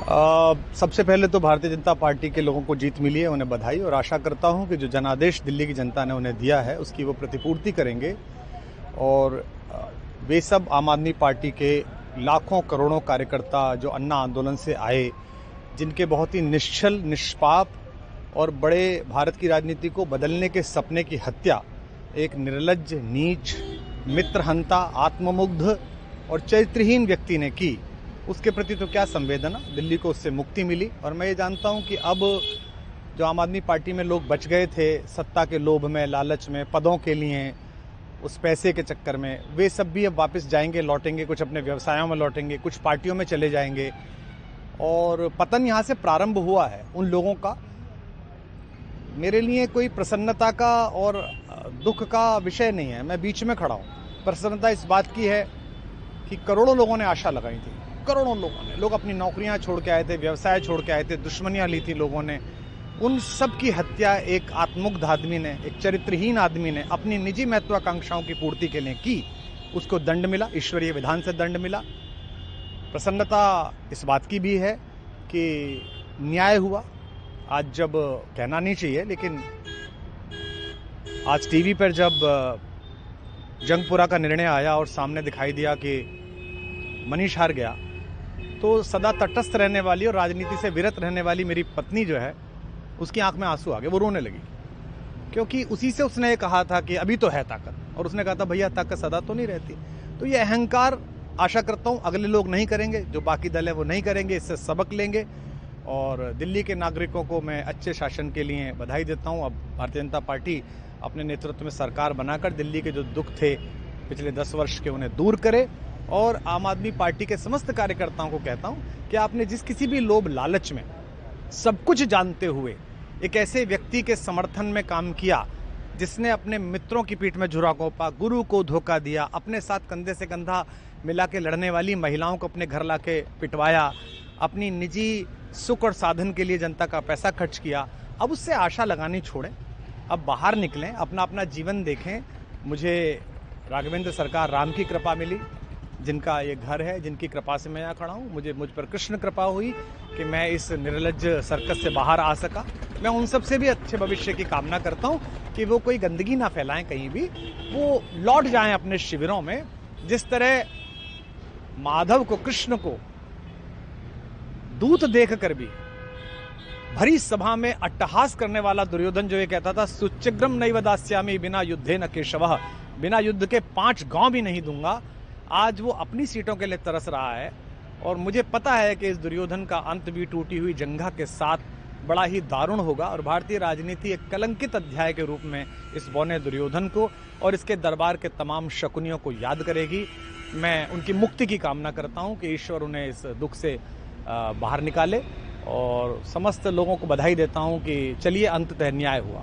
सबसे पहले तो भारतीय जनता पार्टी के लोगों को जीत मिली है, उन्हें बधाई। और आशा करता हूं कि जो जनादेश दिल्ली की जनता ने उन्हें दिया है उसकी वो प्रतिपूर्ति करेंगे। और वे सब आम आदमी पार्टी के लाखों करोड़ों कार्यकर्ता जो अन्ना आंदोलन से आए, जिनके बहुत ही निश्चल, निष्पाप और बड़े भारत की राजनीति को बदलने के सपने की हत्या एक निर्लज्ज, नीच, मित्रहंता, आत्ममुग्ध और चरित्रहीन व्यक्ति ने की, उसके प्रति तो क्या संवेदना। दिल्ली को उससे मुक्ति मिली। और मैं ये जानता हूं कि अब जो आम आदमी पार्टी में लोग बच गए थे सत्ता के लोभ में, लालच में, पदों के लिए, उस पैसे के चक्कर में, वे सब भी अब वापस जाएंगे, लौटेंगे, कुछ अपने व्यवसायों में लौटेंगे, कुछ पार्टियों में चले जाएंगे। और पतन यहाँ से प्रारंभ हुआ है उन लोगों का। मेरे लिए कोई प्रसन्नता का और दुख का विषय नहीं है, मैं बीच में खड़ा हूँ। प्रसन्नता इस बात की है कि करोड़ों लोगों ने आशा लगाई थी, करोड़ों लोग अपनी नौकरियां छोड़ के आए थे, व्यवसाय छोड़ के आए थे, दुश्मनियां ली थी लोगों ने। उन सब की हत्या एक आत्ममुग्ध आदमी ने, एक चरित्रहीन आदमी ने अपनी निजी महत्वाकांक्षाओं की पूर्ति के लिए की। उसको दंड मिला, ईश्वरीय विधान से दंड मिला। प्रसन्नता इस बात की भी है कि न्याय हुआ। आज जब कहना नहीं चाहिए, लेकिन आज टीवी पर जब जंगपुरा का निर्णय आया और सामने दिखाई दिया कि मनीष हार गया, तो सदा तटस्थ रहने वाली और राजनीति से विरत रहने वाली मेरी पत्नी जो है, उसकी आंख में आंसू आ गए, वो रोने लगी। क्योंकि उसी से उसने ये कहा था कि अभी तो है ताकत, और उसने कहा था भैया ताकत सदा तो नहीं रहती। तो ये अहंकार आशा करता हूँ अगले लोग नहीं करेंगे, जो बाकी दल है वो नहीं करेंगे, इससे सबक लेंगे। और दिल्ली के नागरिकों को मैं अच्छे शासन के लिए बधाई देता हूँ। अब भारतीय जनता पार्टी अपने नेतृत्व में सरकार बनाकर दिल्ली के जो दुख थे पिछले 10 वर्ष के, उन्हें दूर करे। और आम आदमी पार्टी के समस्त कार्यकर्ताओं को कहता हूं कि आपने जिस किसी भी लोभ लालच में, सब कुछ जानते हुए एक ऐसे व्यक्ति के समर्थन में काम किया जिसने अपने मित्रों की पीठ में झुरा घोंपा, गुरु को धोखा दिया, अपने साथ कंधे से कंधा मिला के लड़ने वाली महिलाओं को अपने घर लाके पिटवाया, अपनी निजी सुख और साधन के लिए जनता का पैसा खर्च किया, अब उससे आशा लगानी छोड़ें। अब बाहर निकलें, अपना अपना जीवन देखें। मुझे राघवेंद्र सरकार राम की कृपा मिली, जिनका ये घर है, जिनकी कृपा से मैं यहाँ खड़ा हूँ। मुझ पर कृष्ण कृपा हुई कि मैं इस निर्लज्ज सर्कस से बाहर आ सका। मैं उन सब से भी अच्छे भविष्य की कामना करता हूँ कि वो कोई गंदगी ना फैलाएं कहीं भी, वो लौट जाएं अपने शिविरों में। जिस तरह माधव को, कृष्ण को दूत देख कर भी भरी सभा में अट्टहास करने वाला दुर्योधन जो ये कहता था सुचिग्रम नैव दास्यामि बिना युद्धे न केशवः, बिना युद्ध के 5 गांव भी नहीं दूंगा, आज वो अपनी सीटों के लिए तरस रहा है। और मुझे पता है कि इस दुर्योधन का अंत भी टूटी हुई जंघा के साथ बड़ा ही दारुण होगा। और भारतीय राजनीति एक कलंकित अध्याय के रूप में इस बौने दुर्योधन को और इसके दरबार के तमाम शकुनियों को याद करेगी। मैं उनकी मुक्ति की कामना करता हूं कि ईश्वर उन्हें इस दुख से बाहर निकाले। और समस्त लोगों को बधाई देता हूं कि चलिए अंततः न्याय हुआ।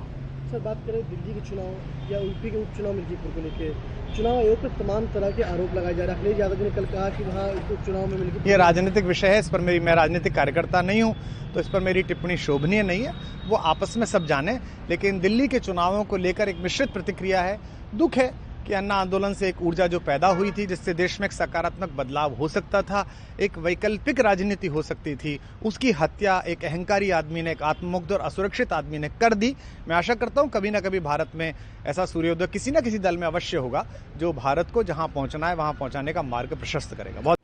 सर, बात करें दिल्ली के चुनाव या यूपी के उपचुनाव मिर्जापुर को लेकर, चुनाव आयोग पर तमाम तरह के आरोप लगाए जा रहे हैं। अखिलेश यादव ने कल कहा कि वहाँ उपचुनाव में मिलकर, ये राजनीतिक विषय है, इस पर मैं राजनीतिक कार्यकर्ता नहीं हूँ, तो इस पर मेरी टिप्पणी शोभनीय नहीं है। वो आपस में सब जाने। लेकिन दिल्ली के चुनावों को लेकर एक मिश्रित प्रतिक्रिया है। दुख है कि अन्ना आंदोलन से एक ऊर्जा जो पैदा हुई थी, जिससे देश में एक सकारात्मक बदलाव हो सकता था, एक वैकल्पिक राजनीति हो सकती थी, उसकी हत्या एक अहंकारी आदमी ने, एक आत्ममुग्ध और असुरक्षित आदमी ने कर दी। मैं आशा करता हूं कभी ना कभी भारत में ऐसा सूर्योदय किसी न किसी दल में अवश्य होगा, जो भारत को जहां पहुंचना है वहां पहुंचाने का मार्ग प्रशस्त करेगा। बहुत